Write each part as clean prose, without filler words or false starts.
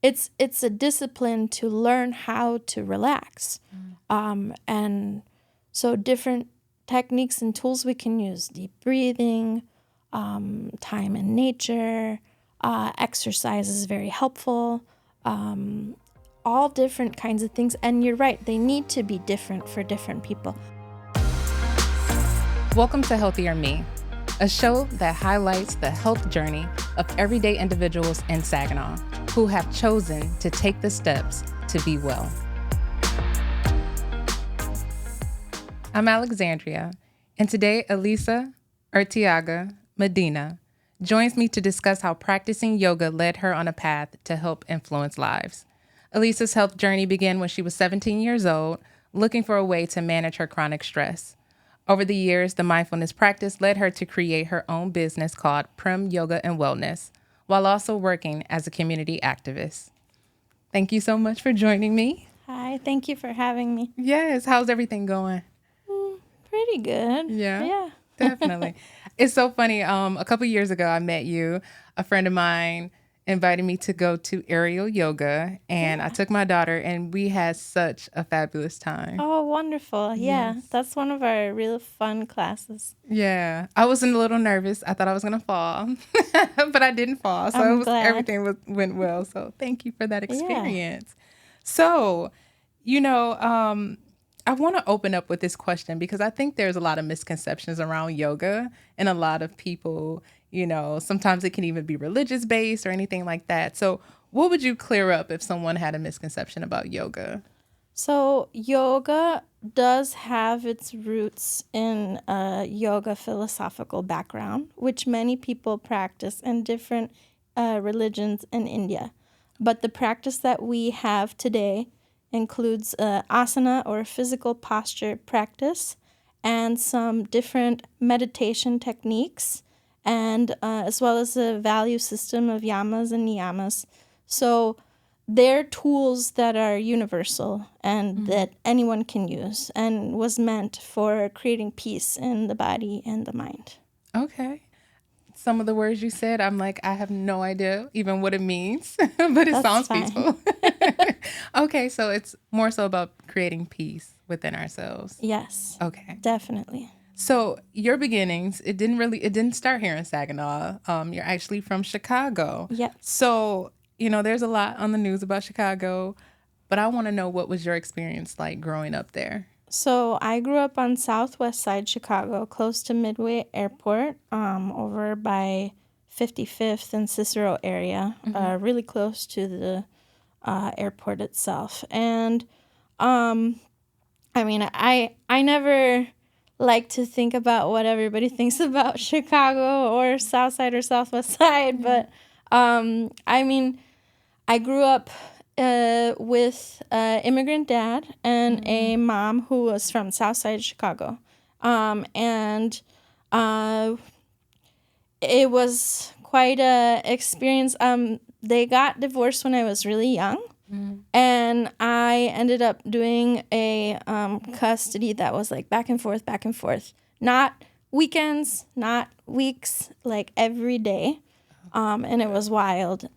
it's a discipline to learn how to relax. And so different techniques and tools we can use: deep breathing, time in nature, exercise is very helpful, all different kinds of things. And you're right, they need to be different for different people. Welcome to Healthier Me, a show that highlights the health journey of everyday individuals in Saginaw who have chosen to take the steps to be well. I'm Alexandria, and today Elisa Urtiaga-Medina joins me to discuss how practicing yoga led her on a path to help influence lives. Elisa's health journey began when she was 17 years old, looking for a way to manage her chronic stress. Over the years, the mindfulness practice led her to create her own business called Prem Yoga Wellness, while also working as a community activist. Thank you so much for joining me. Hi, thank you for having me. Yes, how's everything going? Pretty good. Yeah. Definitely. It's so funny. A couple years ago, I met you. A friend of mine invited me to go to aerial yoga, and I took my daughter, and we had such a fabulous time. Oh, wonderful. Yeah, Yes. that's one of our real fun classes. Yeah, I was a little nervous. I thought I was gonna fall, but I didn't fall. So I'm glad. everything went well. So thank you for that experience. So, I want to open up with this question because I think there's a lot of misconceptions around yoga, and a lot of people, sometimes it can even be religious based or anything like that. So what would you clear up if someone had a misconception about yoga? So yoga does have its roots in a yoga philosophical background, which many people practice in different religions in India. But the practice that we have today includes asana, or physical posture practice, and some different meditation techniques, and as well as a value system of yamas and niyamas. So they're tools that are universal and that anyone can use, and was meant for creating peace in the body and the mind. Okay. Some of the words you said, I'm like, I have no idea even what it means, but it sounds fine. peaceful. Okay, so it's more so about creating peace within ourselves. Yes. Okay. Definitely. So your beginnings, it didn't start here in Saginaw. You're actually from Chicago. Yes. So, there's a lot on the news about Chicago, but I want to know, what was your experience like growing up there? So I grew up on southwest side Chicago, close to Midway Airport, over by 55th and Cicero area, really close to the airport itself. And I never like to think about what everybody thinks about Chicago or south side or southwest side, but I grew up with an immigrant dad and a mom who was from south side Chicago. And it was quite a experience. They got divorced when I was really young. And I ended up doing a custody that was like back and forth. Not weekends, not weeks, like every day. And it was wild.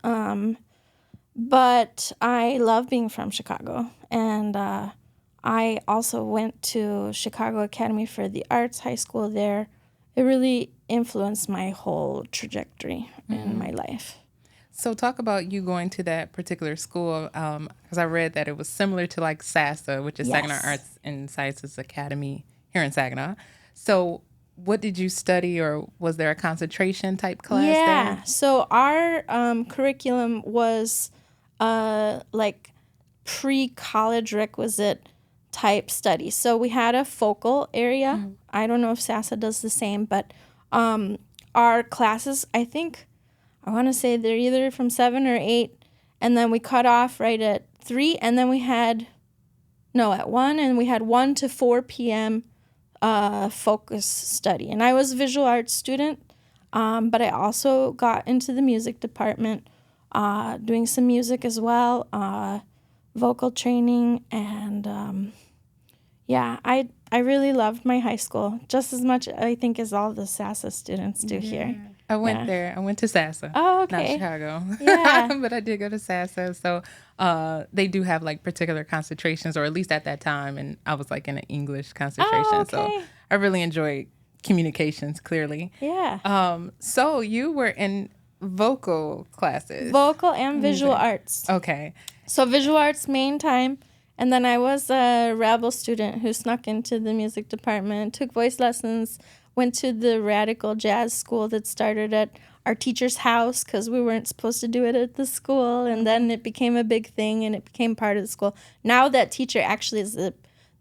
But I love being from Chicago. And I also went to Chicago Academy for the Arts, high school there. It really influenced my whole trajectory in my life. So talk about you going to that particular school, because I read that it was similar to like SASA, which is Saginaw Arts and Sciences Academy here in Saginaw. So what did you study, or was there a concentration type class there? So our curriculum was like pre-college requisite type study. So we had a focal area. I don't know if SASA does the same, but our classes, I want to say they're either from 7 or 8, and then we cut off right at 3, and then at 1, and we had 1 to 4 p.m. Focus study. And I was a visual arts student, but I also got into the music department, doing some music as well, vocal training, and I really loved my high school just as much, I think, as all the SASA students do here. I went Yeah. there. I went to Sassa. Oh, Not okay. Chicago. Yeah. But I did go to Sassa. So they do have like particular concentrations, or at least at that time. And I was like in an English concentration. Oh, So okay. I really enjoyed communications, clearly. Yeah. So you were in vocal classes. Vocal and visual Music. arts. Okay. So visual arts main time. And then I was a rebel student who snuck into the music department, took voice lessons, went to the radical jazz school that started at our teacher's house because we weren't supposed to do it at the school. And then it became a big thing and it became part of the school. Now that teacher actually is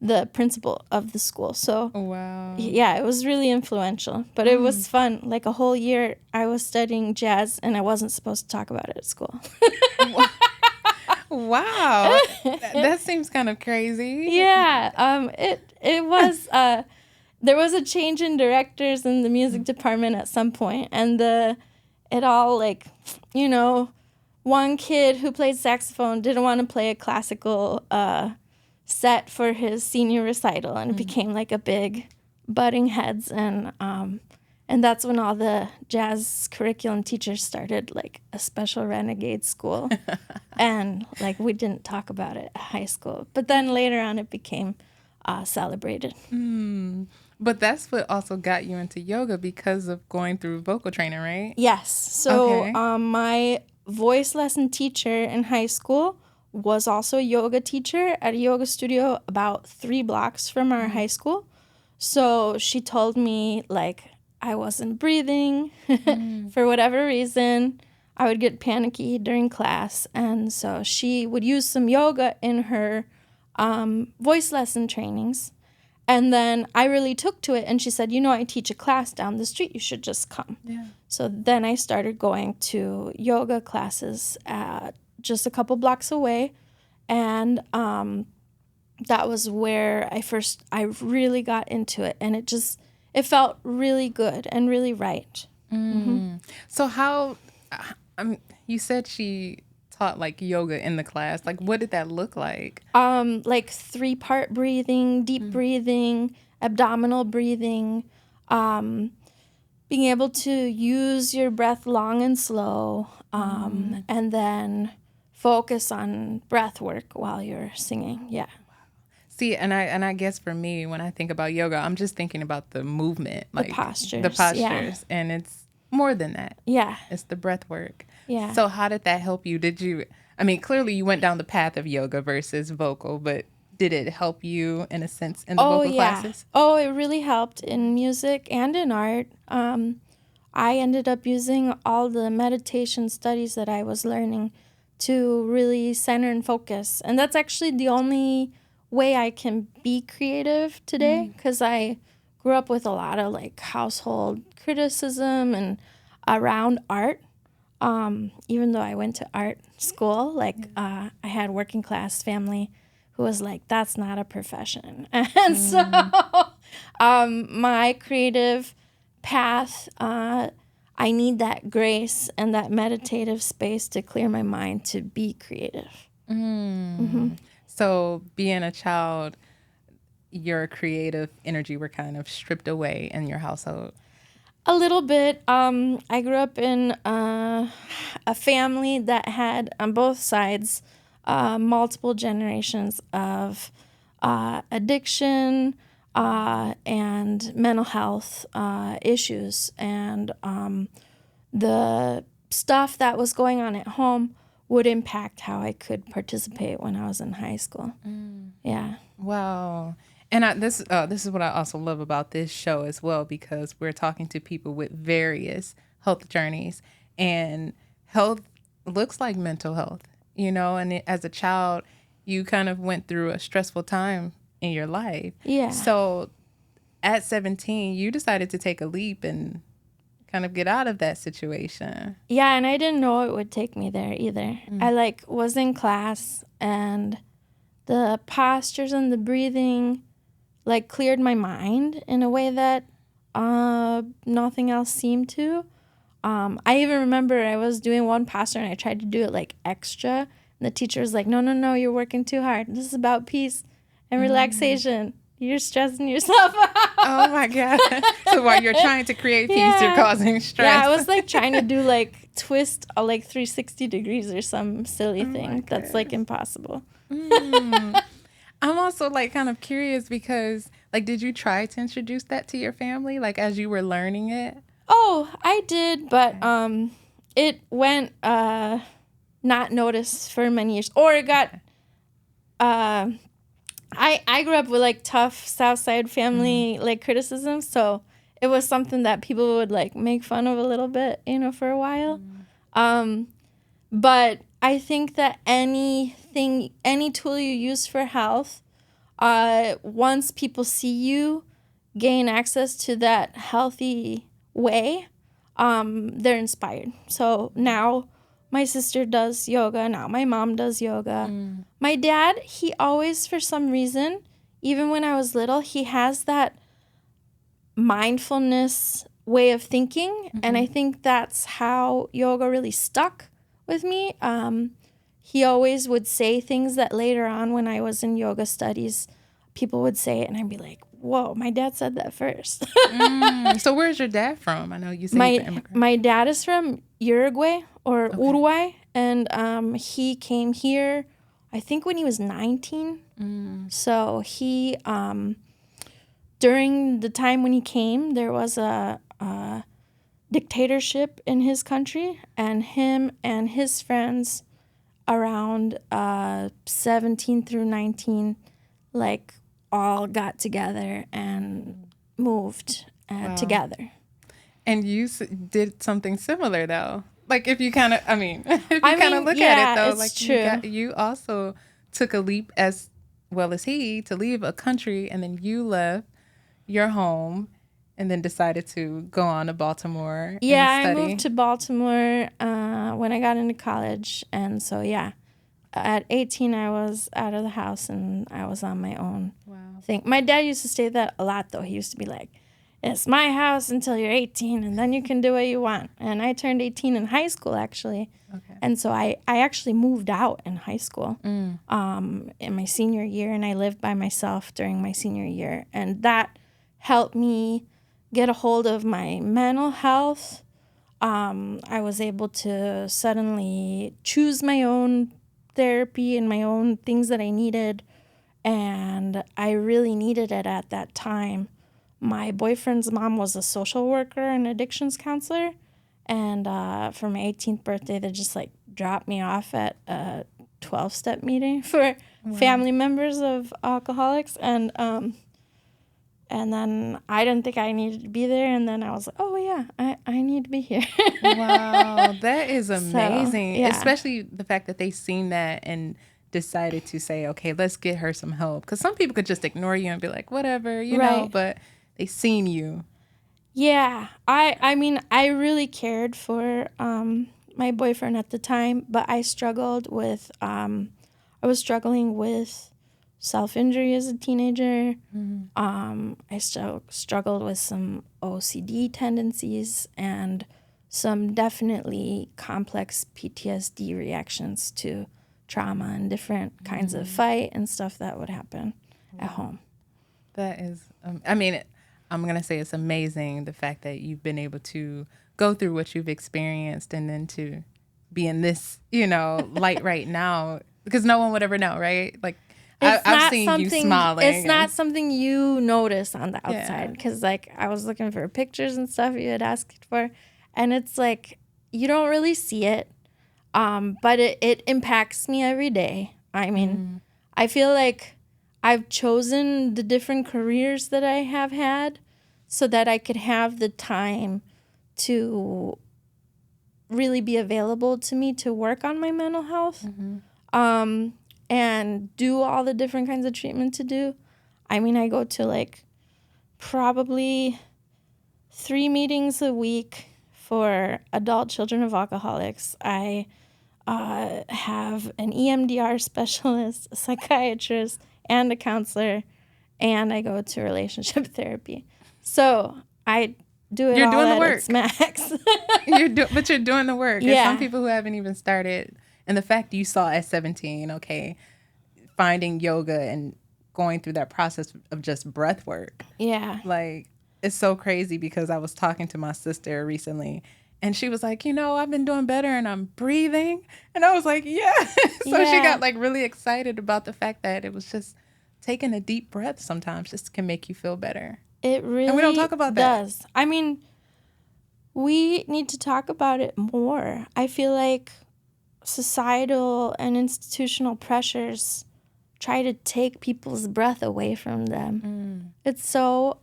the principal of the school. So Wow. yeah, it was really influential. But it was fun. Like a whole year I was studying jazz and I wasn't supposed to talk about it at school. Wow. That seems kind of crazy. Yeah, it was there was a change in directors in the music department at some point, and it all like, one kid who played saxophone didn't want to play a classical set for his senior recital, and it became like a big butting heads, and that's when all the jazz curriculum teachers started like a special renegade school. And like we didn't talk about it at high school. But then later on it became celebrated. But that's what also got you into yoga because of going through vocal training, right? Yes. So Okay. my voice lesson teacher in high school was also a yoga teacher at a yoga studio about 3 blocks from our high school. So she told me like I wasn't breathing for whatever reason. I would get panicky during class. And so she would use some yoga in her voice lesson trainings. And then I really took to it. And she said, I teach a class down the street. You should just come. Yeah. So then I started going to yoga classes just a couple blocks away. And that was where I really got into it. And it felt really good and really right. So how, you said she taught like yoga in the class. Like, what did that look like? Like 3-part breathing, deep breathing, abdominal breathing, being able to use your breath long and slow, and then focus on breath work while you're singing. Yeah. See, and I guess for me, when I think about yoga, I'm just thinking about the movement, like postures, the postures, yeah. and it's more than that. Yeah. It's the breath work. Yeah. So how did that help you? Clearly you went down the path of yoga versus vocal, but did it help you in a sense in the vocal classes? Oh, it really helped in music and in art. I ended up using all the meditation studies that I was learning to really center and focus. And that's actually the only way I can be creative today, because I grew up with a lot of like household criticism and around art. Even though I went to art school, I had working class family who was like, that's not a profession. And so my creative path, I need that grace and that meditative space to clear my mind to be creative. So being a child, your creative energy were kind of stripped away in your household. A little bit. I grew up in a family that had, on both sides, multiple generations of addiction and mental health issues. And the stuff that was going on at home would impact how I could participate when I was in high school. Yeah. Wow. And this is what I also love about this show as well, because we're talking to people with various health journeys, and health looks like mental health, and as a child, you kind of went through a stressful time in your life. Yeah. So at 17, you decided to take a leap and kind of get out of that situation. Yeah, and I didn't know it would take me there either. I was in class, and the postures and the breathing cleared my mind in a way that nothing else seemed to. I even remember I was doing one posture and I tried to do it extra, and the teacher was like, no, you're working too hard. This is about peace and relaxation. you're stressing yourself out. Oh my God. So while you're trying to create peace, you're causing stress. Yeah, I was like trying to do like twist like 360 degrees or some silly thing that's like impossible. I'm also like kind of curious because like, did you try to introduce that to your family like as you were learning it? Oh, I did, but it went not noticed for many years, or it got I grew up with like tough South Side family like criticism, so it was something that people would like make fun of a little bit, for a while. But I think that any tool you use for health, once people see you gain access to that healthy way, they're inspired. So now my sister does yoga. Now my mom does yoga. My dad, he always, for some reason, even when I was little, he has that mindfulness way of thinking. And I think that's how yoga really stuck with me. He always would say things that later on when I was in yoga studies, people would say it and I'd be like, whoa, my dad said that first. So where's your dad from? I know you said he's an immigrant. My dad is from Uruguay or Uruguay, and he came here, I think, when he was 19. So he, during the time when he came, there was a dictatorship in his country, and him and his friends around 17 through 19, like, all got together and moved together. And you did something similar, though. Like, if you kind of, if you kind of look at it, though, it's like, true. you also took a leap as well as he to leave a country, and then you left your home and then decided to go on to Baltimore and study. I moved to Baltimore when I got into college. And so, at 18, I was out of the house and I was on my own thing. My dad used to say that a lot, though. He used to be like, it's my house until you're 18 and then you can do what you want. And I turned 18 in high school, actually. And so I actually moved out in high school in my senior year, and I lived by myself during my senior year. And that helped me get a hold of my mental health. I was able to suddenly choose my own therapy and my own things that I needed, and I really needed it at that time. My boyfriend's mom was a social worker and addictions counselor, and for my 18th birthday, they just like dropped me off at a 12-step meeting for family members of alcoholics, and then I didn't think I needed to be there, and then I was like, oh yeah, I need to be here. Wow, that is amazing. So, especially the fact that they seen that and decided to say, okay, let's get her some help. Because some people could just ignore you and be like, whatever, you know, but they seen you. Yeah, I really cared for my boyfriend at the time, but I struggled with, I was struggling with self-injury as a teenager. I struggled with some OCD tendencies and some definitely complex PTSD reactions to trauma and different kinds of fight and stuff that would happen at home. That is, I'm going to say it's amazing, the fact that you've been able to go through what you've experienced and then to be in this, light right now, because no one would ever know, right? Like, I've seen you smiling. It's not something you notice on the outside, because like I was looking for pictures and stuff you had asked for, and it's like you don't really see it, but it impacts me every day. I feel like I've chosen the different careers that I have had so that I could have the time to really be available to me to work on my mental health. And do all the different kinds of treatment to do. I go to like probably 3 meetings a week for adult children of alcoholics. I have an EMDR specialist, a psychiatrist, and a counselor, and I go to relationship therapy. So I do it You're all doing at the work. its max. But you're doing the work. Yeah. There's some people who haven't even started. And the fact you saw at 17, okay, finding yoga and going through that process of just breath work. Yeah. Like, it's so crazy because I was talking to my sister recently and she was like, I've been doing better and I'm breathing. And I was like, yeah. So she got like really excited about the fact that it was just taking a deep breath sometimes just can make you feel better. It really and we don't talk about does. that. I mean, we need to talk about it more. I feel like societal and institutional pressures try to take people's breath away from them. It's so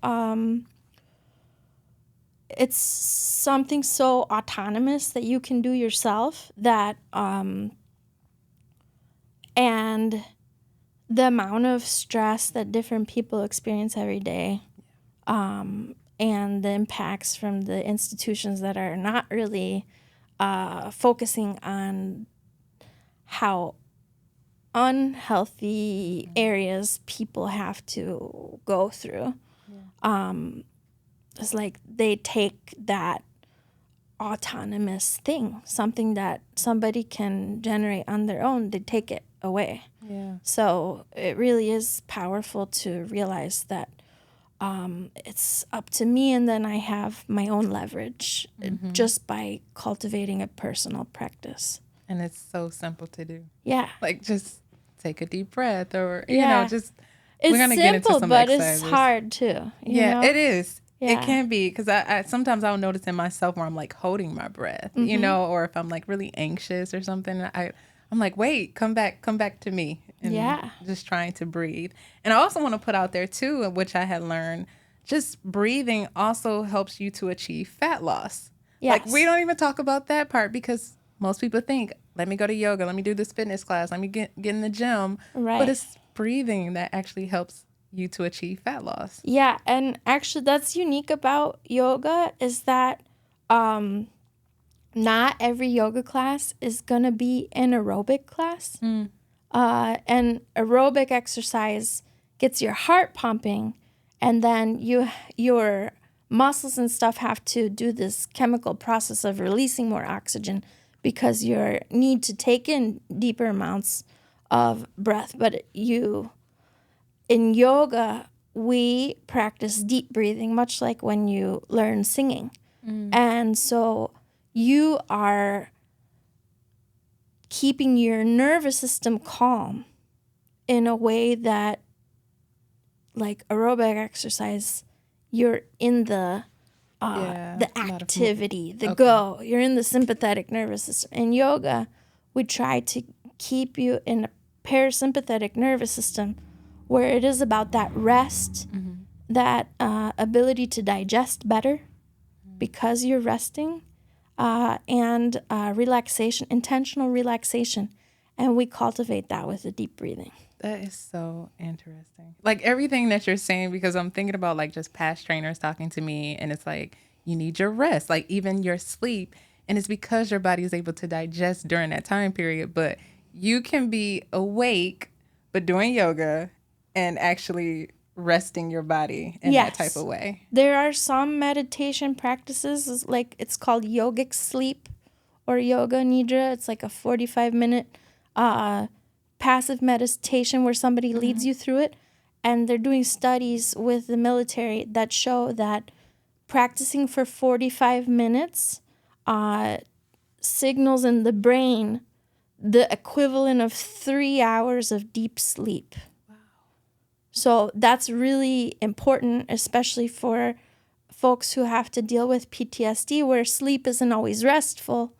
it's something so autonomous that you can do yourself that and the amount of stress that different people experience every day, and the impacts from the institutions that are not really focusing on how unhealthy areas people have to go through. It's like they take that autonomous thing, something that somebody can generate on their own, they take it away. Yeah. So it really is powerful to realize that it's up to me, and then I have my own leverage just by cultivating a personal practice. And it's so simple to do. Yeah. Like, just take a deep breath or, It's we're going to get into some but exercises. It's hard too. Yeah, it is. Yeah. It can be because I sometimes I'll notice in myself where I'm like holding my breath, or if I'm like really anxious or something, I'm like, wait, come back to me. And just trying to breathe. And I also want to put out there too, which I had learned, just breathing also helps you to achieve fat loss. Yes. Like, we don't even talk about that part because most people think, let me go to yoga, let me do this fitness class, let me get in the gym. Right. But it's breathing that actually helps you to achieve fat loss. Yeah, and actually that's unique about yoga is that not every yoga class is going to be an aerobic class. And aerobic exercise gets your heart pumping, and then your muscles and stuff have to do this chemical process of releasing more oxygen because you need to take in deeper amounts of breath. But in yoga, we practice deep breathing, much like when you learn singing. And so you are keeping your nervous system calm in a way that, like aerobic exercise, you're in the activity, go. You're in the sympathetic nervous system. In yoga, we try to keep you in a parasympathetic nervous system where it is about that rest, that ability to digest better because you're resting, and relaxation, intentional relaxation. And we cultivate that with the deep breathing. That is so interesting. Like, everything that you're saying, because I'm thinking about like just past trainers talking to me, and it's like, you need your rest, like even your sleep. And it's because your body is able to digest during that time period. But you can be awake, but doing yoga and actually resting your body in that type of way. There are some meditation practices, like it's called yogic sleep or yoga nidra. It's like a 45-minute passive meditation where somebody leads you through it. And they're doing studies with the military that show that practicing for 45 minutes signals in the brain the equivalent of 3 hours of deep sleep. So that's really important, especially for folks who have to deal with PTSD, where sleep isn't always restful,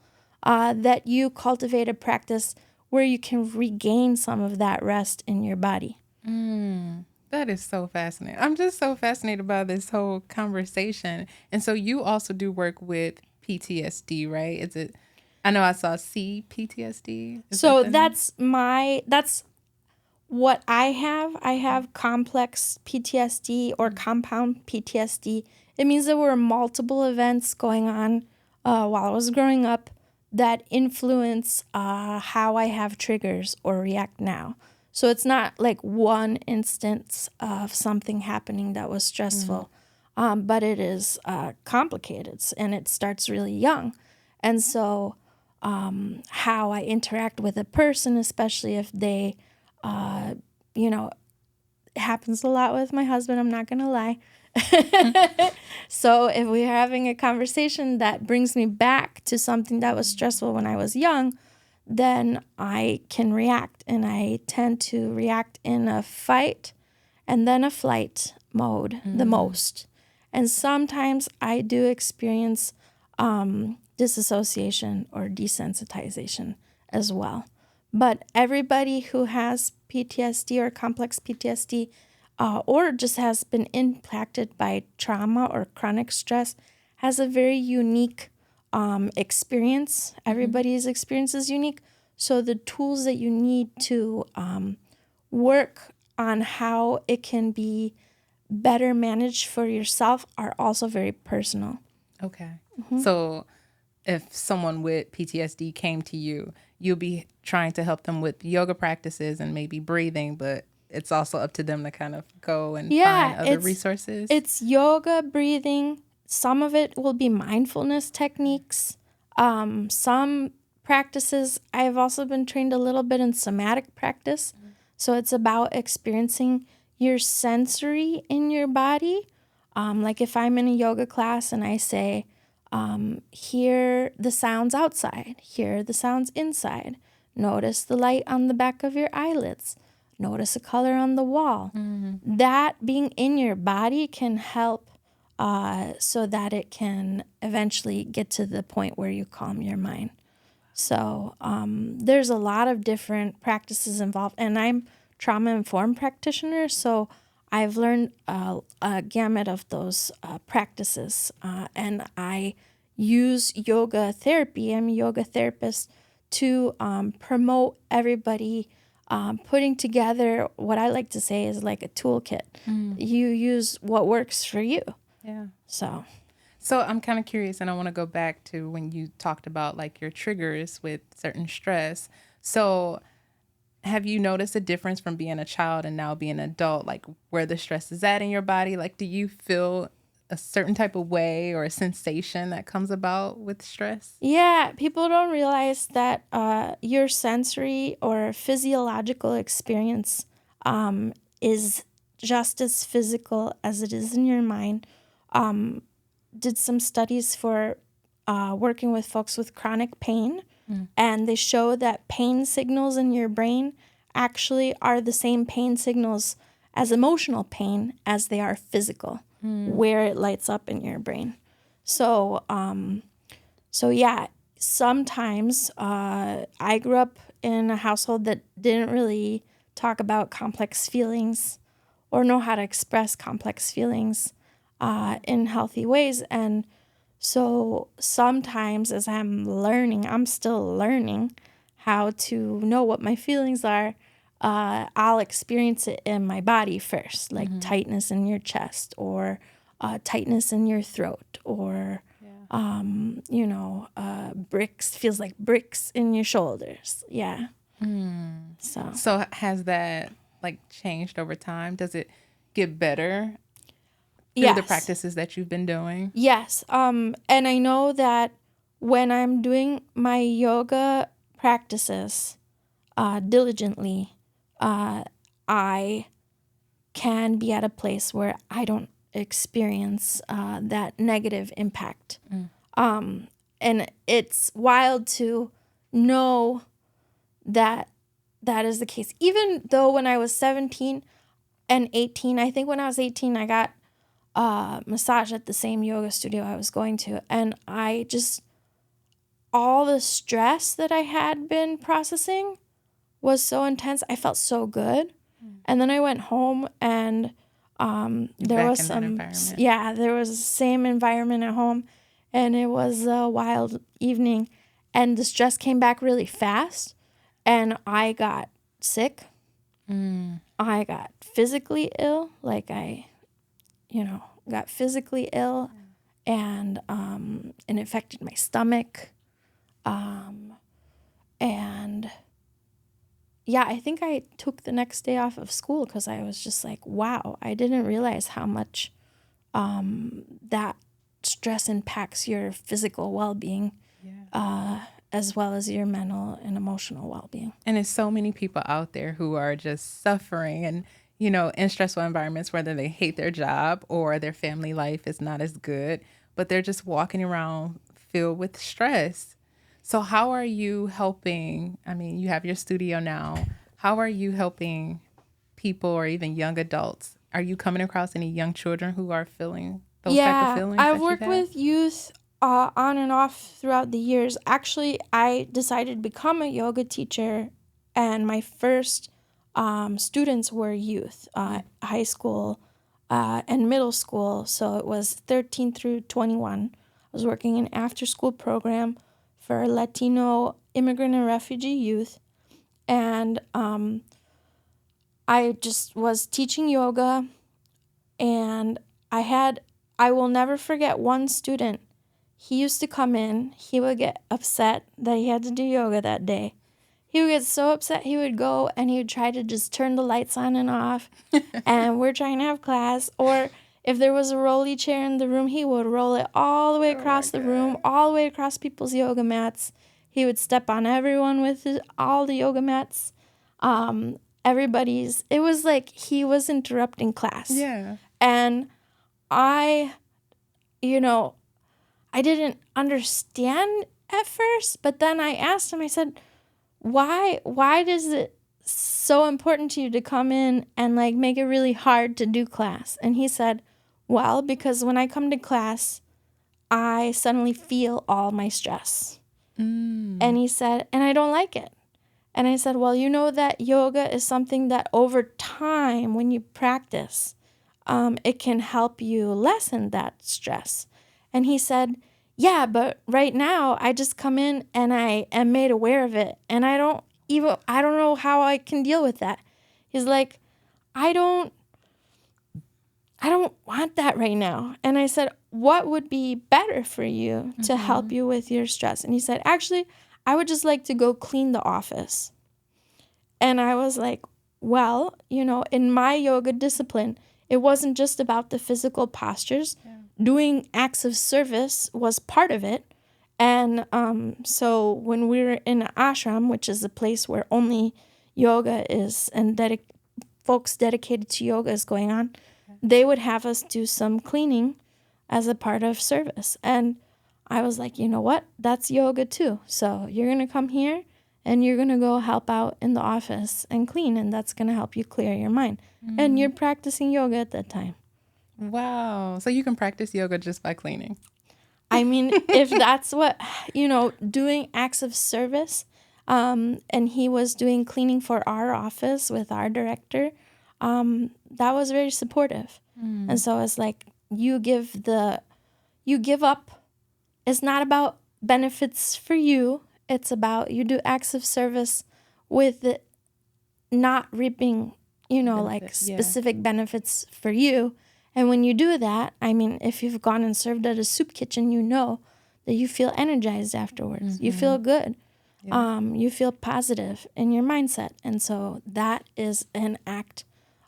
that you cultivate a practice where you can regain some of that rest in your body. That is so fascinating. I'm just so fascinated by this whole conversation. And so you also do work with PTSD, right? Is it? I know I saw CPTSD. So that's what I have. I have complex PTSD or compound PTSD. It means there were multiple events going on while I was growing up that influence how I have triggers or react now. So it's not like one instance of something happening that was stressful, but it is complicated, and it starts really young. And so how I interact with a person, especially if they it happens a lot with my husband, I'm not going to lie. So if we're having a conversation that brings me back to something that was stressful when I was young, then I can react. And I tend to react in a fight and then a flight mode the most. And sometimes I do experience disassociation or desensitization as well. But everybody who has PTSD or complex PTSD or just has been impacted by trauma or chronic stress has a very unique experience. Everybody's experience is unique. So the tools that you need to work on how it can be better managed for yourself are also very personal. Okay. So if someone with PTSD came to you, you'll be trying to help them with yoga practices and maybe breathing, but it's also up to them to kind of go and find other resources. It's yoga, breathing. Some of it will be mindfulness techniques. Some practices, I've also been trained a little bit in somatic practice. So it's about experiencing your sensory in your body. Like if I'm in a yoga class and I say, hear the sounds outside, hear the sounds inside, notice the light on the back of your eyelids, notice a color on the wall. That being in your body can help so that it can eventually get to the point where you calm your mind. So there's a lot of different practices involved, and I'm trauma-informed practitioner, so I've learned a gamut of those practices, and I use yoga therapy. I'm a yoga therapist to promote everybody putting together what I like to say is like a toolkit. You use what works for you. Yeah. So I'm kind of curious, and I want to go back to when you talked about like your triggers with certain stress. So have you noticed a difference from being a child and now being an adult, like where the stress is at in your body? Like, do you feel a certain type of way or a sensation that comes about with stress? yeah, people don't realize that your sensory or physiological experience is just as physical as it is in your mind. Did some studies for working with folks with chronic pain, and they show that pain signals in your brain actually are the same pain signals as emotional pain as they are physical, where it lights up in your brain. So, yeah, sometimes I grew up in a household that didn't really talk about complex feelings or know how to express complex feelings in healthy ways. And so sometimes as I'm still learning how to know what my feelings are. I'll experience it in my body first, like tightness in your chest or tightness in your throat or, bricks, feels like bricks in your shoulders. Yeah. So has that like changed over time? Does it get better through the practices that you've been doing? Yes. And I know that when I'm doing my yoga practices diligently, I can be at a place where I don't experience that negative impact. And it's wild to know that that is the case. Even though when I was 17 and 18, I think when I was 18, I got massage at the same yoga studio I was going to. And I just, all the stress that I had been processing was so intense. I felt so good. And then I went home and there was there was the same environment at home. And it was a wild evening. And the stress came back really fast. And I got sick. I got physically ill. Like I got physically ill, and it affected my stomach. And yeah, I think I took the next day off of school because I was just like, wow, I didn't realize how much that stress impacts your physical well-being as well as your mental and emotional well-being. And there's so many people out there who are just suffering, and in stressful environments, whether they hate their job or their family life is not as good, but they're just walking around filled with stress. So how are you helping? I mean, you have your studio now. How are you helping people or even young adults? Are you coming across any young children who are feeling those type of feelings I've that you've worked had? with youth on and off throughout the years. Actually, I decided to become a yoga teacher, and my first students were youth, high school and middle school. So it was 13 through 21. I was working in an after-school program for Latino immigrant and refugee youth, and I just was teaching yoga, and I will never forget one student. He used to come in, he would get upset that he had to do yoga that day. He would get so upset, he would go and he would try to just turn the lights on and off, and we're trying to have class. Or if there was a rolly chair in the room, he would roll it all the way across the room, all the way across people's yoga mats. He would step on everyone with all the yoga mats. It was like he was interrupting class. Yeah. And I didn't understand at first, but then I asked him, I said, why is it so important to you to come in and like make it really hard to do class? And he said, well, because when I come to class, I suddenly feel all my stress. And he said, and I don't like it. And I said, well, you know that yoga is something that over time, when you practice, it can help you lessen that stress. And he said, yeah, but right now I just come in and I am made aware of it. And I don't know how I can deal with that. He's like, I don't want that right now. And I said, what would be better for you to help you with your stress? And he said, actually, I would just like to go clean the office. And I was like, well, in my yoga discipline, it wasn't just about the physical postures. Yeah. Doing acts of service was part of it. And so when we were in an ashram, which is a place where only yoga is and folks dedicated to yoga is going on, they would have us do some cleaning as a part of service. And I was like, you know what? That's yoga too. So you're going to come here and you're going to go help out in the office and clean, and that's going to help you clear your mind. And you're practicing yoga at that time. Wow. So you can practice yoga just by cleaning. I mean, if that's what, doing acts of service, and he was doing cleaning for our office with our director, that was very supportive. And so it's like, you give up. It's not about benefits for you. It's about you do acts of service with it not reaping, specific benefits for you. And when you do that, I mean, if you've gone and served at a soup kitchen, you know that you feel energized afterwards. You feel good. Yeah. You feel positive in your mindset. And so that is an act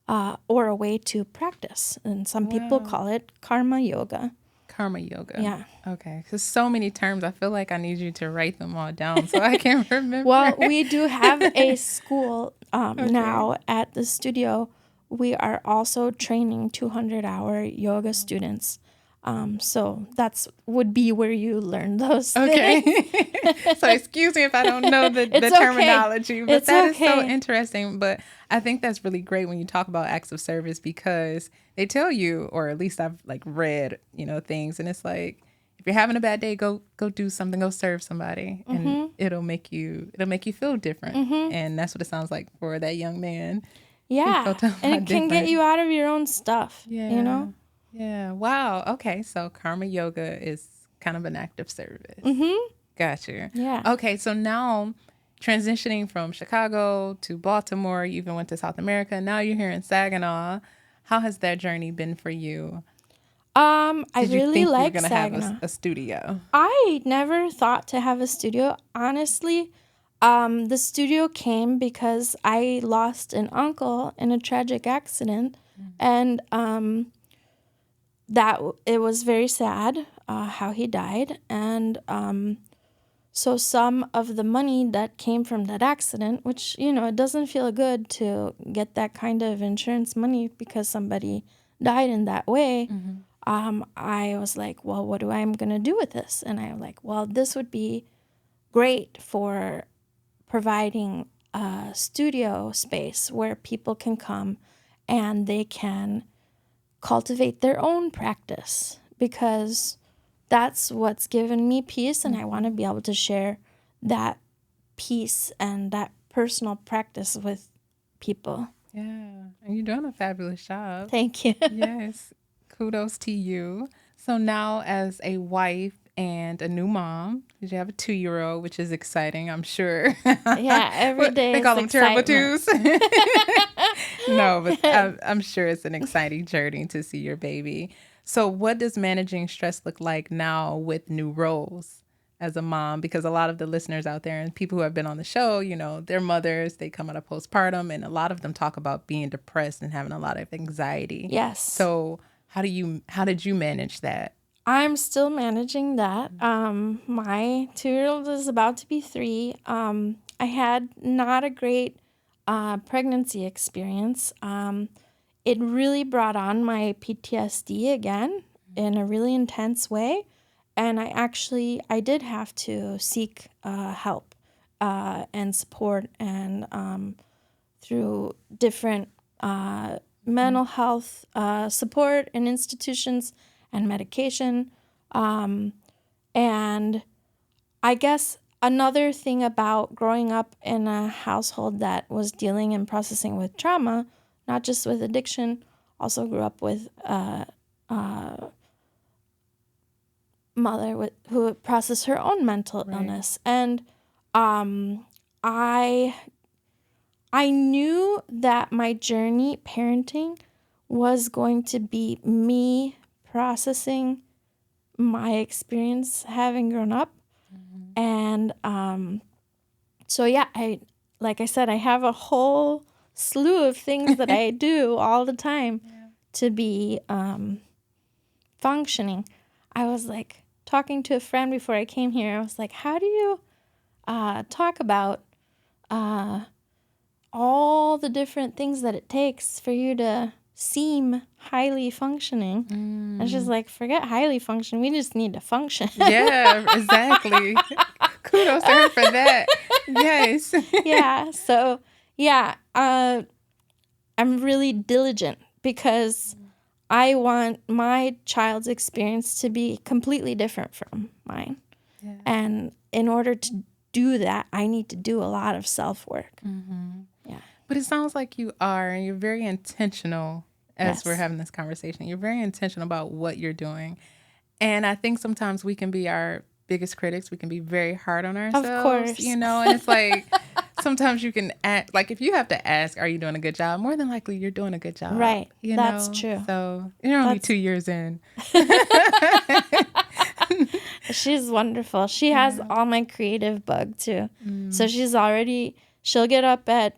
or a way to practice. And some people call it karma yoga. Karma yoga. Yeah. Okay. Because so many terms, I feel like I need you to write them all down so I can remember. Well, we do have a school now at the studio. We are also training 200-hour yoga students. So that's would be where you learn those things. So excuse me if I don't know the terminology, but that is so interesting. But I think that's really great when you talk about acts of service, because they tell you, or at least I've read, things, and it's like, if you're having a bad day, go do something, go serve somebody, and it'll make you feel different. And that's what it sounds like for that young man. Yeah, and it can get you out of your own stuff. Yeah. Yeah. Wow. Okay. So karma yoga is kind of an act of service. Gotcha. Yeah. Okay. So now transitioning from Chicago to Baltimore, you even went to South America. Now you're here in Saginaw. How has that journey been for you? I really like Did you think you were going to have a studio? I never thought to have a studio. Honestly, the studio came because I lost an uncle in a tragic accident, and that it was very sad how he died, and So some of the money that came from that accident, which, it doesn't feel good to get that kind of insurance money because somebody died in that way. I was like, well, what do I am going to do with this? And I'm like, well, this would be great for providing a studio space where people can come and they can cultivate their own practice, because that's what's given me peace, and I want to be able to share that peace and that personal practice with people. Yeah, and you're doing a fabulous job. Thank you. Yes, kudos to you. So now, as a wife and a new mom, because you have a 2-year-old, which is exciting, I'm sure. Yeah, every day They is call them terrible excitement. twos. No, but I'm sure it's an exciting journey to see your baby. So what does managing stress look like now with new roles as a mom? Because a lot of the listeners out there and people who have been on the show, they're mothers, they come out of postpartum, and a lot of them talk about being depressed and having a lot of anxiety. Yes. So how did you manage that? I'm still managing that. My 2-year-old is about to be 3. I had not a great pregnancy experience. It really brought on my PTSD again in a really intense way. And I did have to seek help and support, and through different mental health support and institutions and medication. And I guess another thing about growing up in a household that was dealing and processing with trauma, not just with addiction, also grew up with a mother who processed her own mental illness. And I knew that my journey parenting was going to be me processing my experience having grown up. And so yeah, like I said, I have a whole slew of things that I do all the time to be functioning. I was like talking to a friend before I came here. I was like, how do you talk about all the different things that it takes for you to seem highly functioning? And she's like, forget highly functioning. We just need to function. Yeah, exactly. Kudos to her for that. Yes. Yeah. So, yeah, I'm really diligent because I want my child's experience to be completely different from mine. Yeah. And in order to do that, I need to do a lot of self-work. Yeah. But it sounds like you are, and you're very intentional as we're having this conversation. You're very intentional about what you're doing. And I think sometimes we can be our biggest critics. We can be very hard on ourselves. Of course. And it's like sometimes you can act like, if you have to ask, are you doing a good job? More than likely you're doing a good job. Right. That's true. So you're only 2 years in. She's wonderful. She has all my creative bug too. So she'll get up at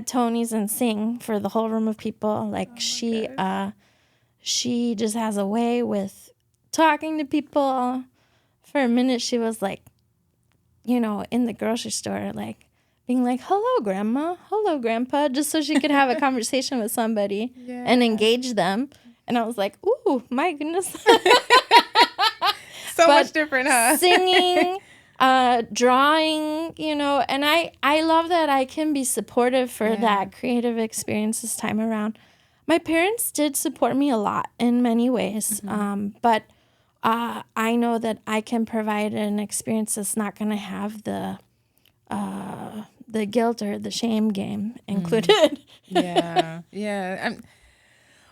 Tony's and sing for the whole room of people. Like she just has a way with talking to people. For a minute, she was like, in the grocery store, like being like, hello, grandma, hello, grandpa, just so she could have a conversation with somebody and engage them. And I was like, ooh, my goodness. So much different, huh? Singing, drawing, and I love that I can be supportive for that creative experience this time around. My parents did support me a lot in many ways, but I know that I can provide an experience that's not going to have the guilt or the shame game included. Yeah.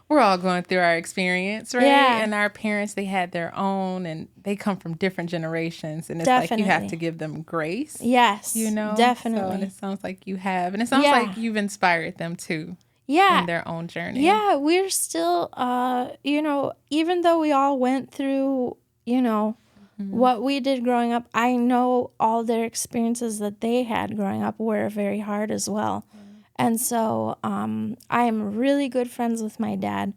We're all going through our experience, right? Yeah. And our parents, they had their own, and they come from different generations, and it's Definitely. like you have to give them grace. Yes, So, definitely. and it sounds like you have, and it sounds like you've inspired them too. In their own journey. Yeah, we're still, even though we all went through, what we did growing up, I know all their experiences that they had growing up were very hard as well. And so I am really good friends with my dad.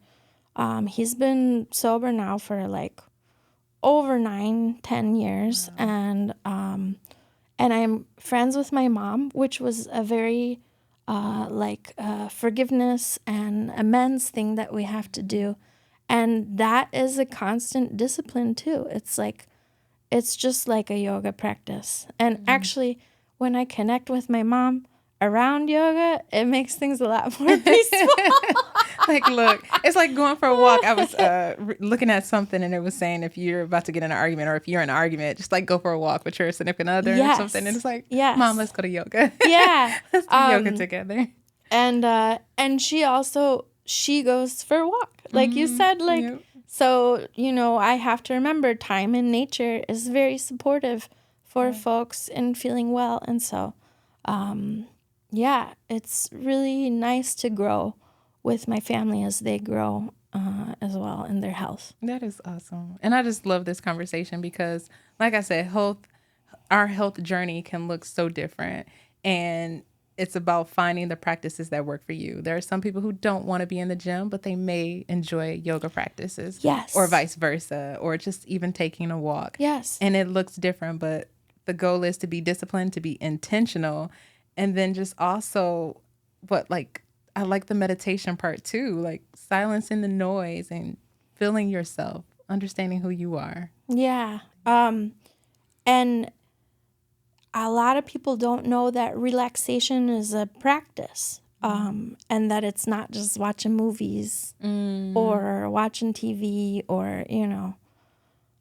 He's been sober now for like over 9-10 years. Wow. And I'm friends with my mom, which was a very forgiveness and amends thing that we have to do. And that is a constant discipline too. It's just like a yoga practice. And actually, when I connect with my mom around yoga, it makes things a lot more peaceful. Like, look, it's like going for a walk. I was looking at something and it was saying if you're about to get in an argument or if you're in an argument, just like go for a walk with your significant other or something. And it's like, Mom, let's go to yoga. Yeah. Let's do yoga together. And she goes for a walk. Like you said, so, I have to remember time in nature is very supportive for folks in feeling well. And so, it's really nice to grow with my family as they grow as well in their health. That is awesome. And I just love this conversation because, like I said, our health journey can look so different. And it's about finding the practices that work for you. There are some people who don't want to be in the gym, but they may enjoy yoga practices. Yes. Or vice versa, or just even taking a walk. Yes. And it looks different, but the goal is to be disciplined, to be intentional, and then just also I like the meditation part too, like silencing the noise and feeling yourself, understanding who you are. Yeah. And a lot of people don't know that relaxation is a practice, and that it's not just watching movies or watching TV or,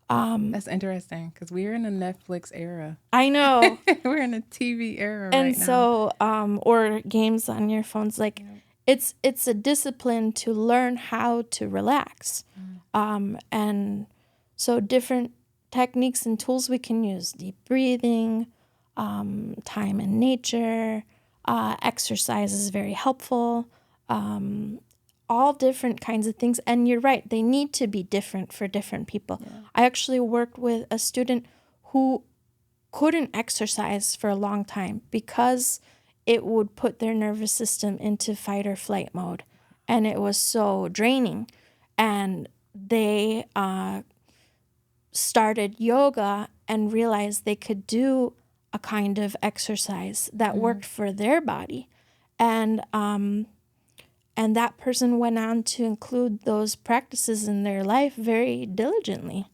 That's interesting because we're in a Netflix era. I know. We're in a TV era right now. And so, or games on your phones, it's a discipline to learn how to relax. And so different techniques and tools we can use, deep breathing, time in nature, exercise is very helpful, all different kinds of things. And you're right, they need to be different for different people. Yeah. I actually worked with a student who couldn't exercise for a long time because it would put their nervous system into fight or flight mode. And it was so draining. And they started yoga and realized they could do a kind of exercise that worked for their body. And that person went on to include those practices in their life very diligently,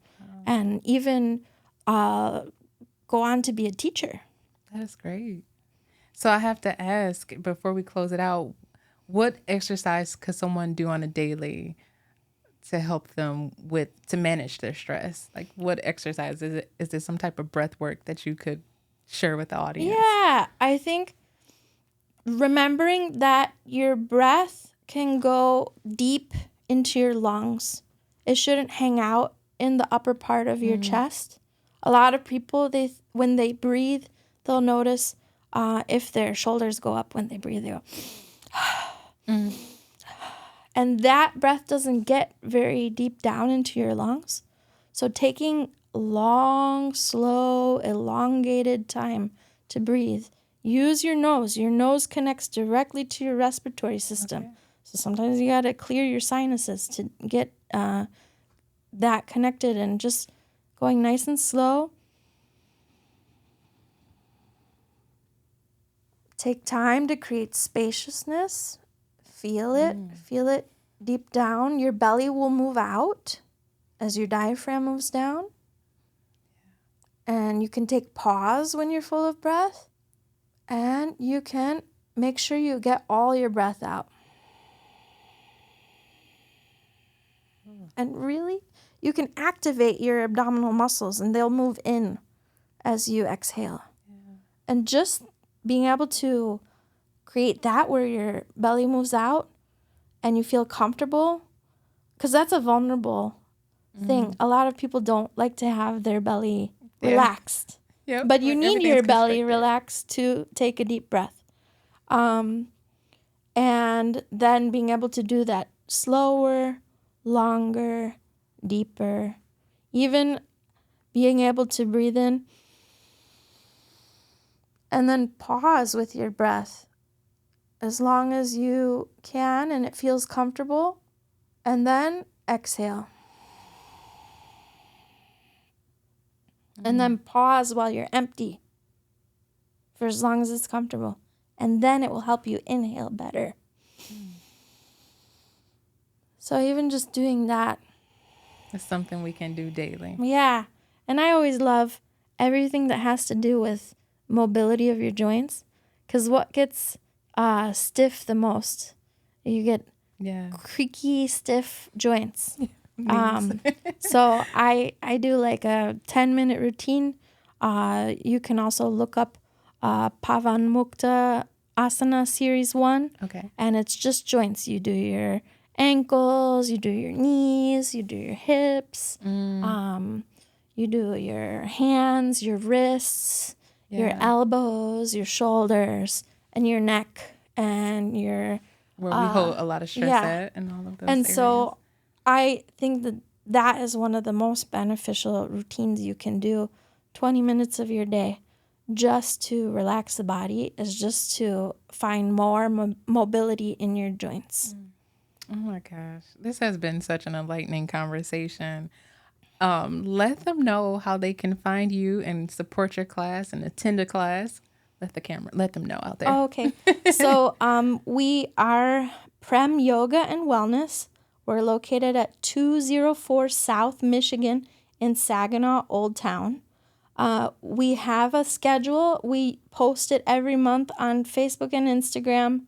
and even go on to be a teacher. That's great. So I have to ask before we close it out, what exercise could someone do on a daily to help them to manage their stress? Like, what exercise is it? Is there some type of breath work that you could share with the audience? Yeah, I think remembering that your breath can go deep into your lungs. It shouldn't hang out in the upper part of your chest. A lot of people, when they breathe, they'll notice if their shoulders go up when they breathe, they go. And that breath doesn't get very deep down into your lungs. So taking long, slow, elongated time to breathe. Use your nose. Your nose connects directly to your respiratory system. Okay. So sometimes you got to clear your sinuses to get that connected, and just going nice and slow. Take time to create spaciousness. Feel it. Feel it deep down. Your belly will move out as your diaphragm moves down. And you can take pause when you're full of breath. And you can make sure you get all your breath out. And really, you can activate your abdominal muscles and they'll move in as you exhale. Yeah. And just being able to create that where your belly moves out and you feel comfortable, because that's a vulnerable thing. A lot of people don't like to have their belly relaxed. Yep. But you need your belly relaxed to take a deep breath. And then being able to do that slower, longer, deeper. Even being able to breathe in and then pause with your breath as long as you can and it feels comfortable. And then exhale. And then pause while you're empty for as long as it's comfortable. And then it will help you inhale better. So even just doing that. It's something we can do daily. Yeah. And I always love everything that has to do with mobility of your joints. Because what gets stiff the most? You get creaky, stiff joints. So I do like a 10-minute routine. You can also look up Pavan Mukta Asana Series 1. Okay. And it's just joints. You do your ankles, you do your knees, you do your hips, you do your hands, your wrists, your elbows, your shoulders, and your neck, and your... Where we hold a lot of stress at and all of those And areas. so I think that is one of the most beneficial routines you can do. 20 minutes of your day just to relax the body is just to find more mobility in your joints. Oh my gosh. This has been such an enlightening conversation. Let them know how they can find you and support your class and attend a class. Let them know out there. Oh, okay. So we are Prem Yoga and Wellness. We're located at 204 South Michigan in Saginaw, Old Town. We have a schedule. We post it every month on Facebook and Instagram.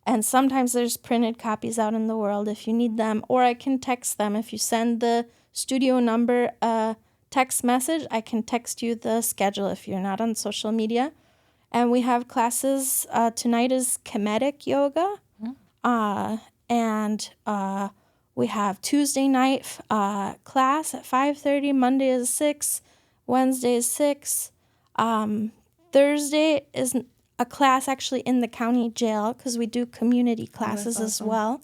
And sometimes there's printed copies out in the world if you need them. Or I can text them. If you send the studio number a text message, I can text you the schedule if you're not on social media. And we have classes. Tonight is Kemetic Yoga. And we have Tuesday night class at 5:30. Monday is 6. Wednesday is 6. Thursday is a class actually in the county jail because we do community classes as well.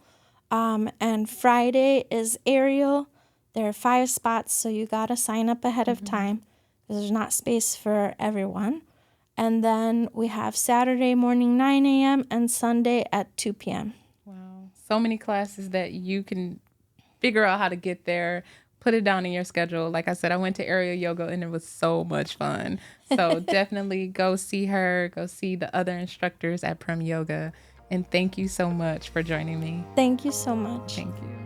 And Friday is aerial. There are 5 spots, so you got to sign up ahead of time because there's not space for everyone. And then we have Saturday morning 9 a.m. and Sunday at 2 p.m. Wow. So many classes that you can figure out how to get there. Put it down in your schedule. Like I said, I went to aerial yoga and it was so much fun. So definitely go see her, go see the other instructors at Prem Yoga. And thank you so much for joining me. Thank you so much. Thank you.